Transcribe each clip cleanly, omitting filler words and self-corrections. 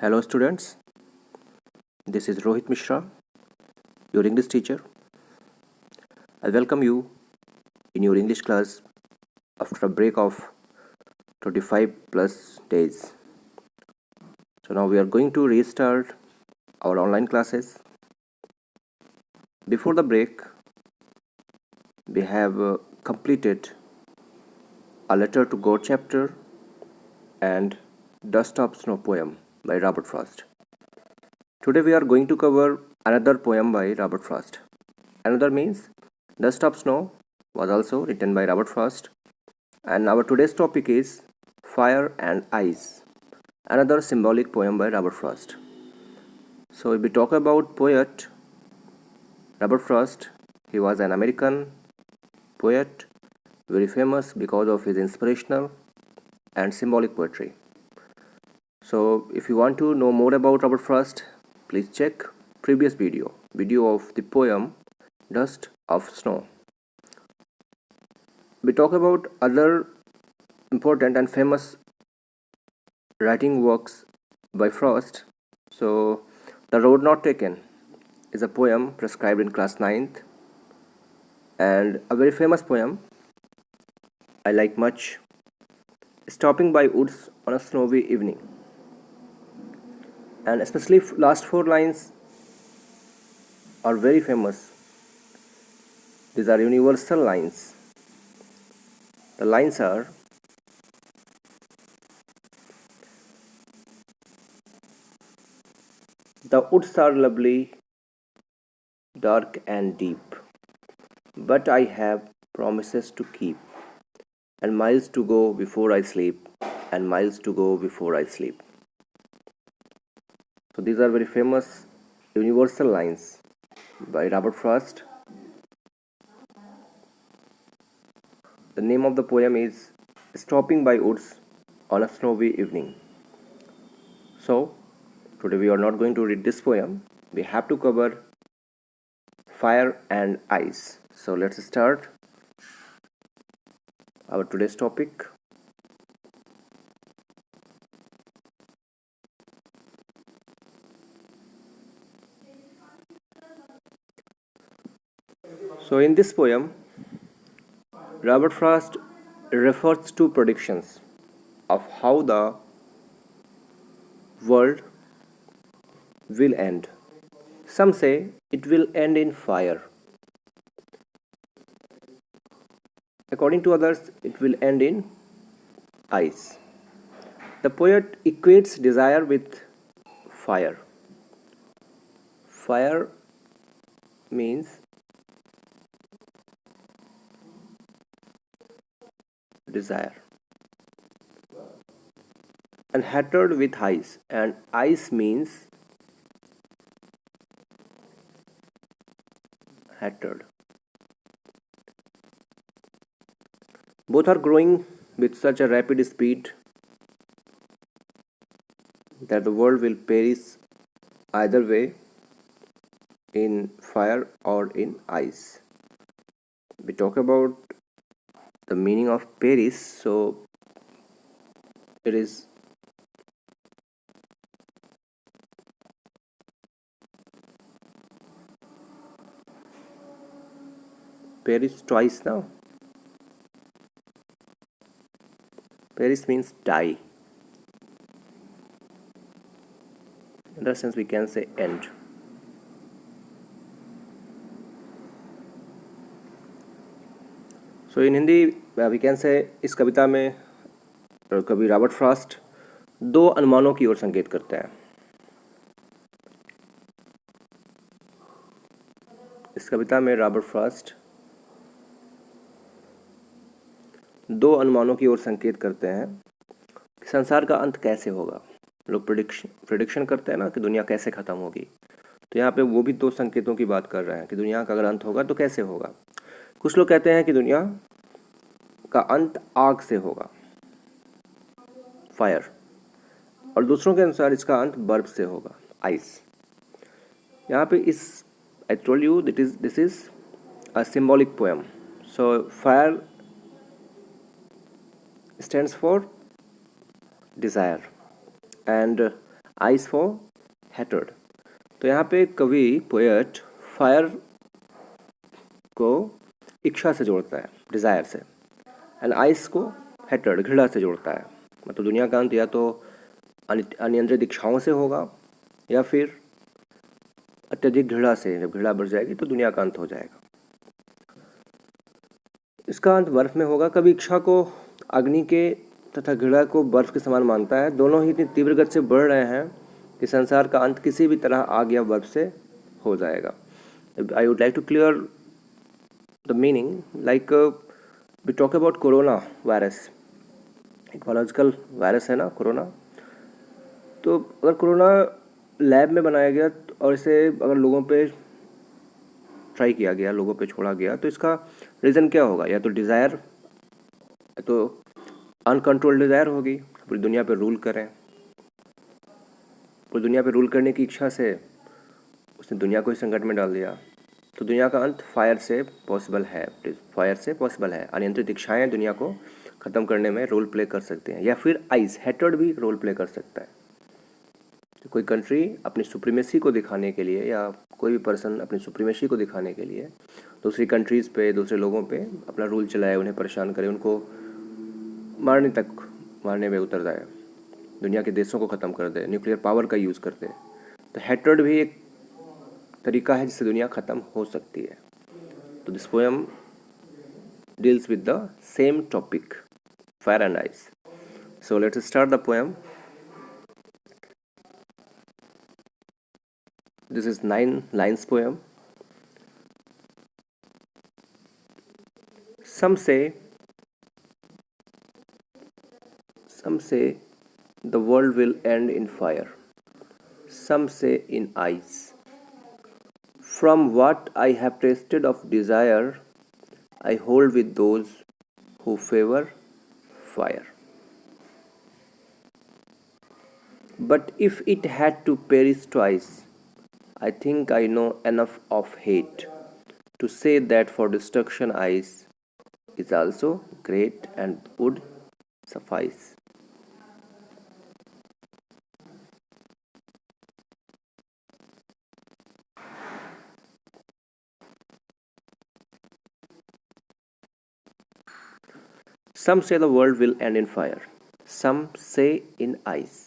Hello students, this is Rohit Mishra, your English teacher. I welcome you in your English class after a break of 25 plus days. So now we are going to restart our online classes. Before the break, we have completed A Letter to God chapter and Dust of Snow poem by Robert Frost. Today we are going to cover another poem by Robert Frost. Another means Dust of Snow was also written by Robert Frost, and our today's topic is Fire and Ice, another symbolic poem by Robert Frost. So if we talk about poet Robert Frost, he was an American poet, very famous because of his inspirational and symbolic poetry. So if you want to know more about Robert Frost, please check previous video of the poem Dust of Snow. We talk about other important and famous writing works by Frost. So The Road Not Taken is a poem prescribed in class 9th and a very famous poem I like much, Stopping by Woods on a Snowy Evening. And especially last 4 lines are very famous. These are universal lines. The lines are: the woods are lovely, dark and deep, but I have promises to keep, and miles to go before I sleep, and miles to go before I sleep. So these are very famous universal lines by Robert Frost. The name of the poem is Stopping by Woods on a Snowy Evening. So today we are not going to read this poem. We have to cover Fire and Ice. So let's start our today's topic. So in this poem, Robert Frost refers to predictions of how the world will end. Some say it will end in fire. According to others, it will end in ice. The poet equates desire with fire. Fire means desire, and hatred with ice, and ice means hatred. Both are growing with such a rapid speed that the world will perish either way, in fire or in ice. We talk about the meaning of perish, so it is perish twice now. Perish means die. In that sense, we can say end. So in Hindi, we can say इस कविता में कवि Robert Frost दो अनुमानों की ओर संकेत करते हैं. इस कविता में रॉबर्ट फ्रॉस्ट दो अनुमानों की ओर संकेत करते हैं कि संसार का अंत कैसे होगा. लोग प्रिडिक्शन करते हैं ना कि दुनिया कैसे ख़त्म होगी, तो यहाँ पे वो भी दो संकेतों की बात कर रहे हैं कि दुनिया का अगर अंत होगा तो कैसे होगा. कुछ लोग कहते हैं कि दुनिया का अंत आग से होगा, फायर, और दूसरों के अनुसार इसका अंत बर्फ से होगा, आइस. यहाँ पे इस I told you this is a symbolic poem. So fire stands for desire and ice for hatred. तो यहाँ पे कवि पोएट फायर को इच्छा से जोड़ता है, डिज़ायर से, एंड आइस को हेटर्ड, घृणा से जोड़ता है। मतलब दुनिया का अंत या तो अनियंत्रित इच्छाओं से होगा या फिर अत्यधिक घृणा से। जब घृणा बढ़ जाएगी तो दुनिया का अंत हो जाएगा। इसका अंत बर्फ में होगा। कभी इच्छा को अग्नि के तथा घृणा को बर्फ के समान मानता है। दोनों ही इतनी तीव्र गति से बढ़ रहे हैं कि संसार का अंत किसी भी तरह आग या बर्फ से हो जाएगा। I would like to clear the meaning, like we talk about corona virus. एक बायोलॉजिकल वायरस है ना कोरोना। तो अगर कोरोना लैब में बनाया गया और इसे अगर लोगों पे ट्राई किया गया, लोगों पे छोड़ा गया, तो इसका रीज़न क्या होगा? या तो डिज़ायर, या तो अनकंट्रोल्ड डिज़ायर होगी, पूरी दुनिया पे रूल करें। पूरी दुनिया पे रूल करने की इच्छा से उसने दुनिया को ही संकट में डाल दिया। तो दुनिया का अंत फायर से पॉसिबल है, फायर से पॉसिबल है। अनियंत्रित इच्छाएँ दुनिया को ख़त्म करने में रोल प्ले कर सकते हैं, या फिर आइस हेटर्ड भी रोल प्ले कर सकता है। तो कोई कंट्री अपनी सुप्रीमेसी को दिखाने के लिए, या कोई भी पर्सन अपनी सुप्रीमेसी को दिखाने के लिए दूसरी कंट्रीज़ पे, दूसरे लोगों पे अपना रूल चलाए, उन्हें परेशान करे, उनको मारने में उतर जाए, दुनिया के देशों को ख़त्म कर दे, न्यूक्लियर पावर का यूज़ कर दे। तो हेट्रेड भी एक तरीका है जिससे दुनिया ख़त्म हो सकती है। तो this poem deals with the same topic, fire and ice. So let's start the poem. This is 9 lines poem. Some say the world will end in fire. Some say in ice. From what I have tasted of desire, I hold with those who favor fire. But if it had to perish twice, I think I know enough of hate to say that for destruction ice is also great and would suffice. Some say the world will end in fire. Some say in ice.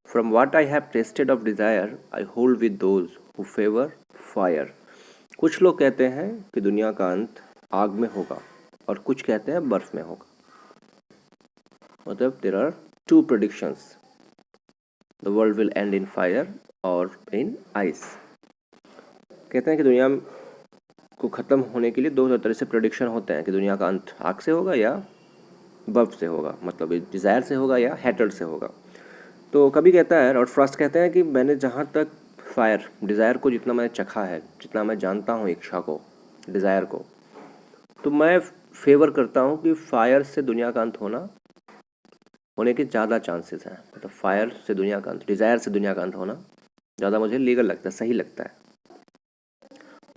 From what I have tasted of desire, I hold with those who favor fire. कुछ लोग कहते हैं कि दुनिया का अंत आग में होगा और कुछ कहते हैं बर्फ में होगा. मतलब there are two predictions. The world will end in fire or in ice. कहते हैं कि दुनिया को ख़त्म होने के लिए दो तरह से प्रेडिक्शन होते हैं कि दुनिया का अंत आग से होगा या बर्फ से होगा, मतलब डिज़ायर से होगा या हेटर्ड से होगा. तो कभी कहता है, रॉड फ्रॉस्ट कहते हैं कि मैंने जहाँ तक फायर, डिज़ायर को जितना मैंने चखा है, जितना मैं जानता हूँ इच्छा को, डिज़ायर को, तो मैं फेवर करता हूँ कि फायर से दुनिया का अंत होने के ज़्यादा चांसेस हैं. मतलब फायर से दुनिया का अंत, डिज़ायर से दुनिया का अंत होना ज़्यादा मुझे लीगल लगता है, सही लगता है.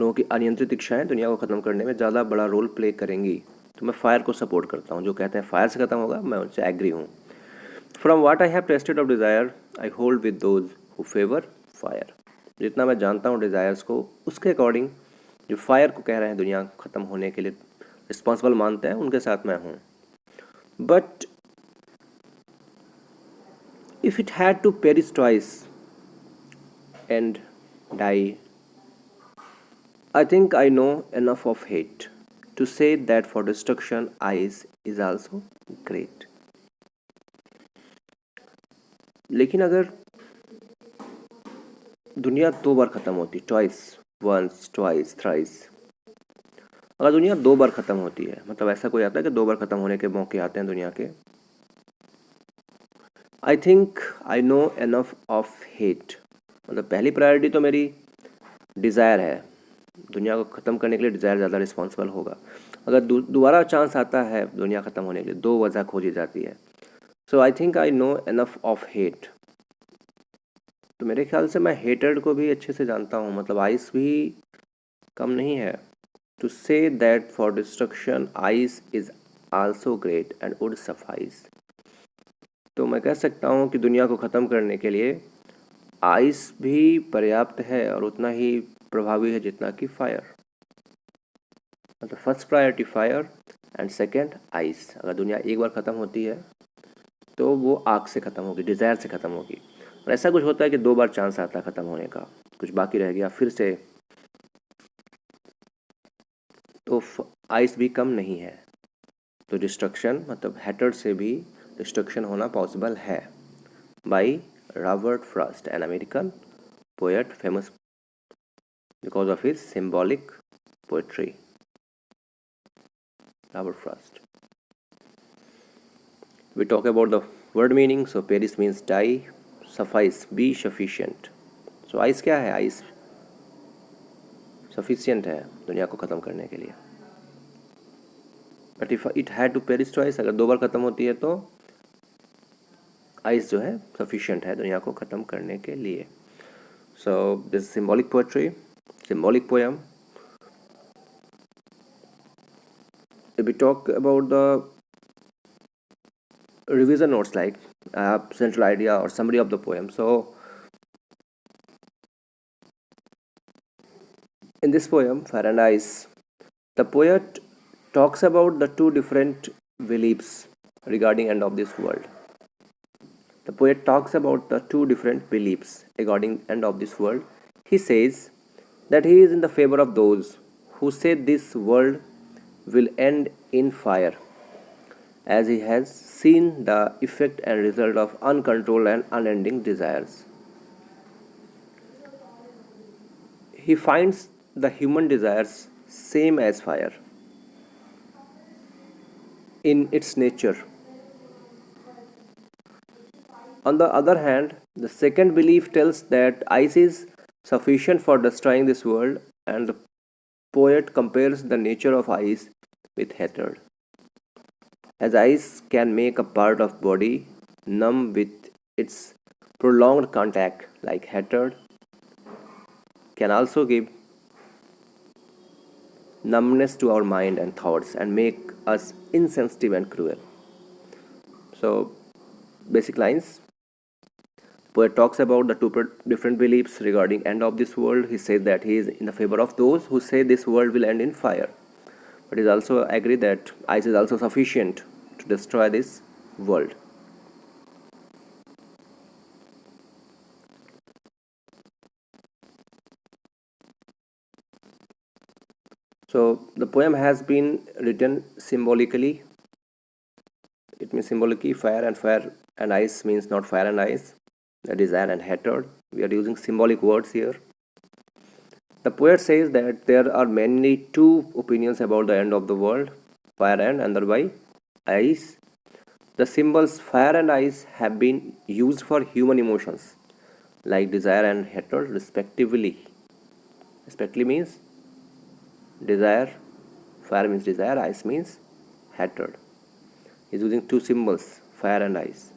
लोगों की अनियंत्रित इच्छाएं दुनिया को ख़त्म करने में ज़्यादा बड़ा रोल प्ले करेंगी, तो मैं फायर को सपोर्ट करता हूँ. जो कहते हैं फायर से ख़त्म होगा, मैं उनसे एग्री हूँ. From what I have tasted of desire, I hold with those who favour fire. जितना मैं जानता हूँ डिज़ायर्स को, उसके अकॉर्डिंग जो फायर को कह रहे हैं दुनिया ख़त्म होने के लिए रिस्पॉन्सिबल मानते हैं, उनके साथ मैं हूँ. But if it had to perish twice and die, I think I know enough of hate to say that for destruction ice is also great. लेकिन अगर दुनिया 2 बार ख़त्म होती, ट्वाइस, वंस, ट्वाइस, थ्राइस, अगर दुनिया 2 बार ख़त्म होती है, मतलब ऐसा कोई आता है कि 2 बार ख़त्म होने के मौके आते हैं दुनिया के. आई think I know enough of hate, मतलब पहली प्रायोरिटी तो मेरी डिज़ायर है. दुनिया को ख़त्म करने के लिए डिज़ायर ज़्यादा रिस्पॉन्सिबल होगा. अगर दोबारा चांस आता है दुनिया ख़त्म होने के लिए, 2 वजह खोजी जाती है. So I think I know enough of hate. तो मेरे ख्याल से मैं हेटेड को भी अच्छे से जानता हूँ, मतलब आइस भी कम नहीं है. To say that for destruction ice is also great and would suffice. तो मैं कह सकता हूँ कि दुनिया को ख़त्म करने के लिए आइस भी पर्याप्त है और उतना ही प्रभावी है जितना कि फायर। मतलब first priority fire and second ice. अगर दुनिया एक बार ख़त्म होती है तो वो आग से ख़त्म होगी, डिज़ायर से ख़त्म होगी। और ऐसा कुछ होता है कि 2 बार चांस आता है ख़त्म होने का, कुछ बाकी रह गया फिर से, तो आइस भी कम नहीं है। तो डिस्ट्रक्शन मतलब हैटर्ड से भी डिस्ट्रक्शन होना पॉसिबल है। By Robert Frost, an American poet famous because of his symbolic poetry. Robert Frost. We talk about the word meaning. So Paris means die, suffice, be sufficient. So ice क्या है? Ice sufficient है दुनिया को ख़त्म करने के लिए. But if it had to perish twice, अगर 2 बार ख़त्म होती है तो ice जो है sufficient है दुनिया को ख़त्म करने के लिए. So this is symbolic poetry, symbolic poem. If we talk about the revision notes, like central idea or summary of the poem. So in this poem, Fire and Ice, the poet talks about the two different beliefs regarding end of this world. The poet talks about the two different beliefs regarding end of this world. He says that he is in the favor of those who say this world will end in fire, as he has seen the effect and result of uncontrolled and unending desires. He finds the human desires same as fire in its nature. On the other hand, the second belief tells that ice is sufficient for destroying this world, and the poet compares the nature of ice with hatred. As ice can make a part of body numb with its prolonged contact, like hatred can also give numbness to our mind and thoughts and make us insensitive and cruel. So, basic lines. Poet talks about the two different beliefs regarding end of this world. He says that he is in the favor of those who say this world will end in fire, but he also agree that ice is also sufficient to destroy this world. So the poem has been written symbolically. It means symbolically fire and ice means not fire and ice, desire and hatred. We are using symbolic words here. The poet says that there are mainly two opinions about the end of the world, fire and another by ice. The symbols fire and ice have been used for human emotions like desire and hatred respectively. Respectively means desire, fire means desire, ice means hatred. He is using two symbols, fire and ice.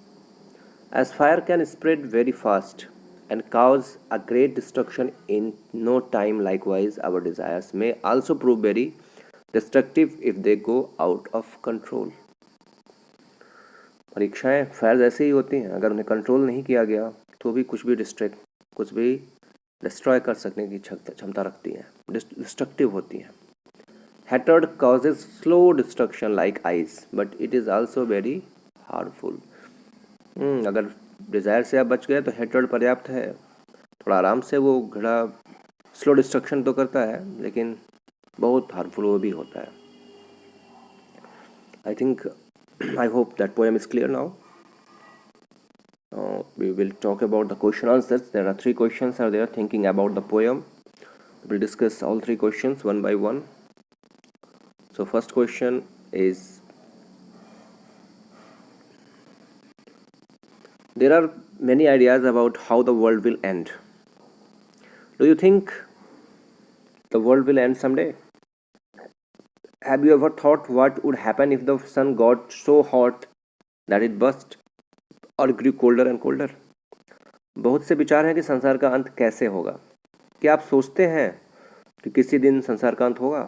As fire can spread very fast and cause a great destruction in no time, likewise our desires may also prove very destructive if they go out of control. परीक्षाएं fire जैसे ही होती हैं, अगर उन्हें control नहीं किया गया तो भी कुछ भी डिस्ट्रॉय कर सकने की क्षमता रखती हैं, डिस्ट्रक्टिव होती हैं. Hatred causes slow destruction like ice, but it is also very harmful. अगर डिज़ायर से आप बच गए तो हेट्रेड पर्याप्त है. थोड़ा आराम से वो घड़ा स्लो डिस्ट्रक्शन तो करता है लेकिन बहुत हार्मफुल वो भी होता है. I think I hope that poem is clear now. We will talk about the question answers. There are 3 questions are there thinking about the poem. We will discuss all 3 questions one by one. So first question is, there are many ideas about how the world will end. Do you think the world will end someday? Have you ever thought what would happen if the sun got so hot that it burst or grew colder and colder? बहुत से विचार हैं कि संसार का अंत कैसे होगा. क्या आप सोचते हैं कि किसी दिन संसार का अंत होगा?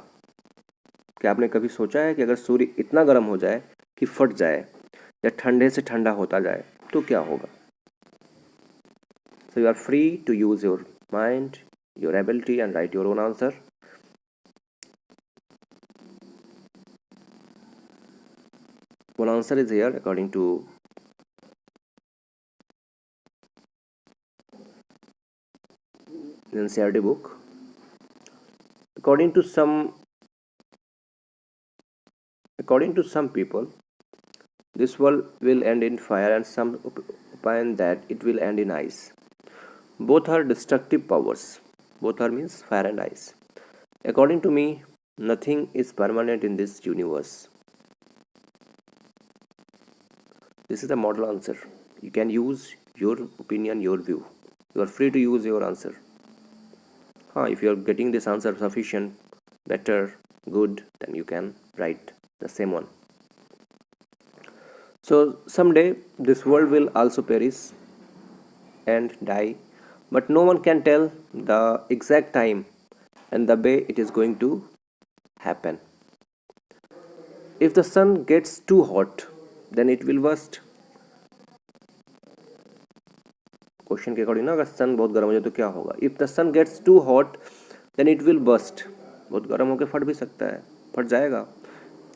क्या आपने कभी सोचा है कि अगर सूर्य इतना गर्म हो जाए कि फट जाए या ठंडे से ठंडा होता जाए तो क्या होगा? So you are free to use your mind, your ability and write your own answer. One answer is here according to NCERT book. According to some people, this world will end in fire, and some opine that it will end in ice. Both are destructive powers. Both are means fire and ice. According to me, nothing is permanent in this universe. This is the model answer. You can use your opinion, your view. You are free to use your answer. If you are getting this answer sufficient, better, good, then you can write the same one. So someday this world will also perish and die, but no one can tell the exact time and the way it is going to happen. If the sun gets too hot, then it will burst. Question के according ना, अगर सन बहुत गर्म हो जाए तो क्या होगा? If the sun gets too hot then it will burst. बहुत गर्म होकर फट भी सकता है, फट जाएगा.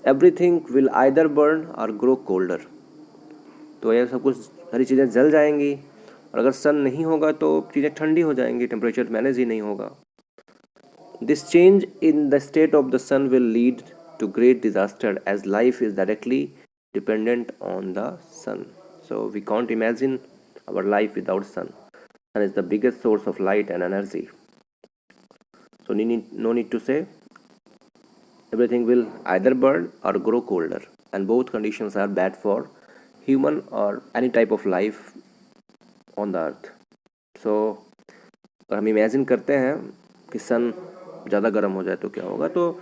Everything will either burn or grow colder. तो ये सब कुछ सारी चीज़ें जल जाएंगी, और अगर सन नहीं होगा तो चीज़ें ठंडी हो जाएंगी, टेम्परेचर मैनेज ही नहीं होगा. This change in the state of the sun will lead to great disaster, as life is directly dependent on the sun. So we can't imagine our life without sun. Sun is the biggest source of light and energy. So no need to say. Everything will either burn or grow colder, and both conditions are bad for human or any type of life on the earth. So अगर हम imagine करते हैं कि सन ज़्यादा गर्म हो जाए तो क्या होगा, तो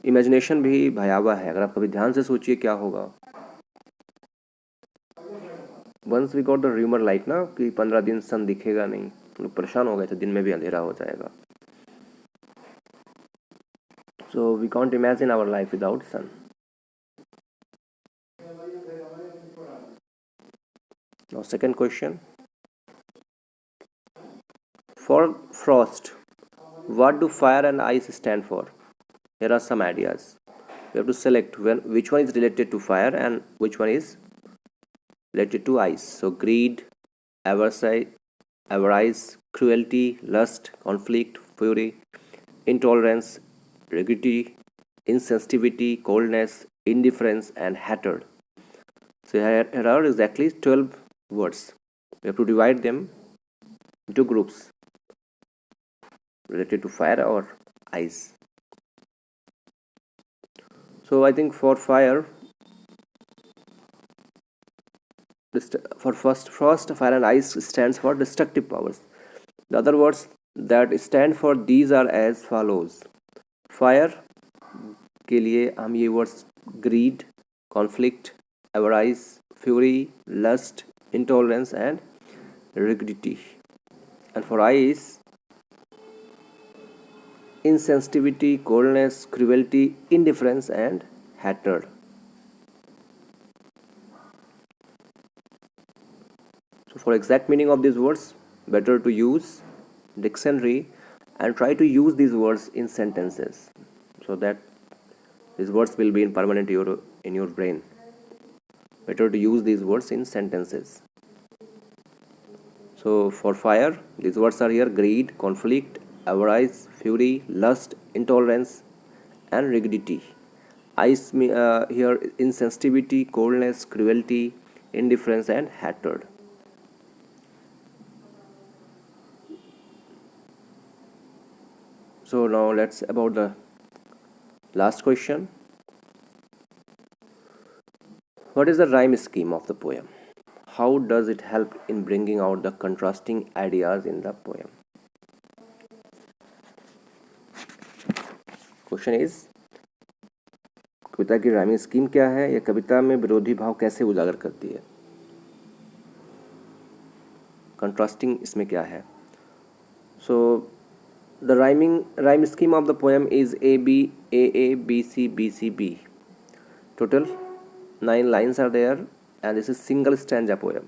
इमेजिनेशन भी भयावह है. अगर आप कभी ध्यान से सोचिए क्या होगा. Once we got the rumour like ना कि 15 दिन सन दिखेगा नहीं, हम लोग परेशान हो गए थे, दिन में भी अंधेरा हो जाएगा. So we can't imagine our life without sun. Now second question. For frost, what do fire and ice stand for? Here are some ideas. You have to select which one is related to fire and which one is related to ice. So greed, avarice, cruelty, lust, conflict, fury, intolerance, rigidity, insensitivity, coldness, indifference and hatred. So here are exactly 12 words. We have to divide them into groups related to fire or ice. So I think for fire, frost, fire and ice stands for destructive powers. The other words that stand for these are as follows. Fire के लिए हम ये words greed, conflict, avarice, fury, lust, intolerance and rigidity. And for ice, insensitivity, coldness, cruelty, indifference and hatred. So for exact meaning of these words, better to use dictionary and try to use these words in sentences, so that these words will be permanent in your brain. Better to use these words in sentences. So for fire, these words are here: greed, conflict, avarice, fury, lust, intolerance and rigidity. Ice here insensitivity, coldness, cruelty, indifference and hatred. So now let's about the last question. What is the rhyme scheme of the poem? How does it help in bringing out the contrasting ideas in the poem? Question is, कविता की rhyming scheme क्या है, या कविता में विरोधी भाव कैसे उजागर करती है? कंट्रास्टिंग इसमें क्या है? So the rhyme scheme of the poem is A B C B. Total 9 lines are there, and this is single stanza poem.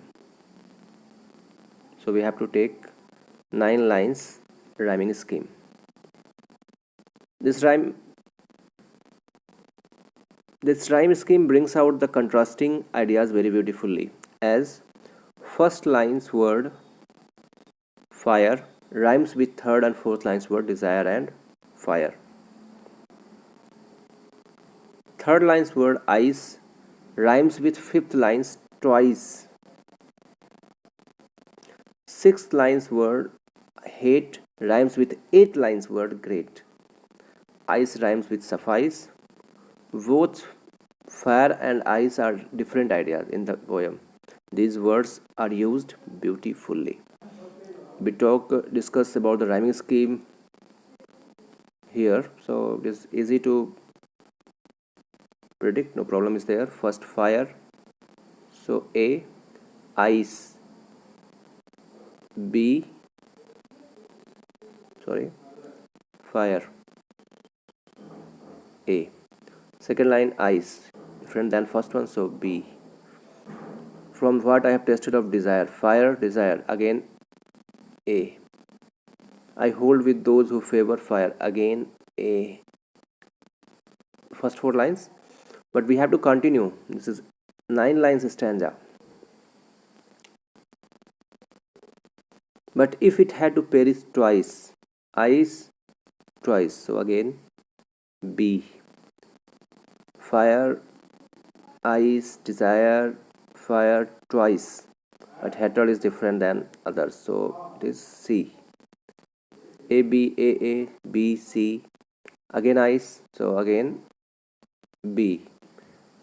So we have to take 9 lines rhyming scheme. This rhyme scheme brings out the contrasting ideas very beautifully, as first line's word fire rhymes with third and fourth line's word desire and fire. Third line's word ice rhymes with fifth line's twice. Sixth line's word hate rhymes with eighth line's word great. Ice rhymes with suffice. Both fire and ice are different ideas in the poem. These words are used beautifully. We discuss about the rhyming scheme here, so it is easy to predict, no problem is there. First fire, so A, ice, B, fire, A. Second line ice, different than first one, so B. From what I have tested of desire, fire, desire, again A. I hold with those who favor fire, again A. First 4 lines, but we have to continue. This is 9 lines stanza. But if it had to perish twice, ice twice, so again B. Fire, ice, desire, fire twice, but hatter is different than others, so it is C. A, B, A, B, C, again ice, so again B.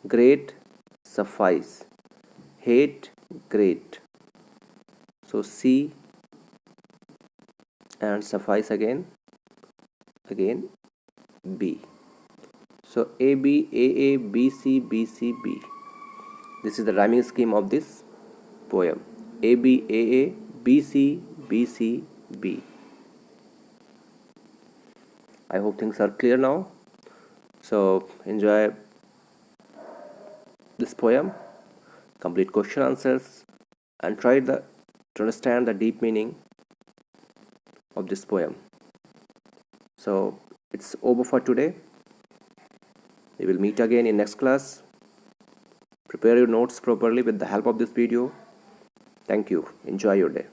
Great, suffice, hate, great, so C, and suffice again B. So A, B, A, B, C, B, C, B. This is the rhyming scheme of this poem. A, B, A, B, C, B, C, B. I hope things are clear now. So enjoy this poem, complete question answers, and try to understand the deep meaning of this poem. So it's over for today. We will meet again in next class. Prepare your notes properly with the help of this video. Thank you. Enjoy your day.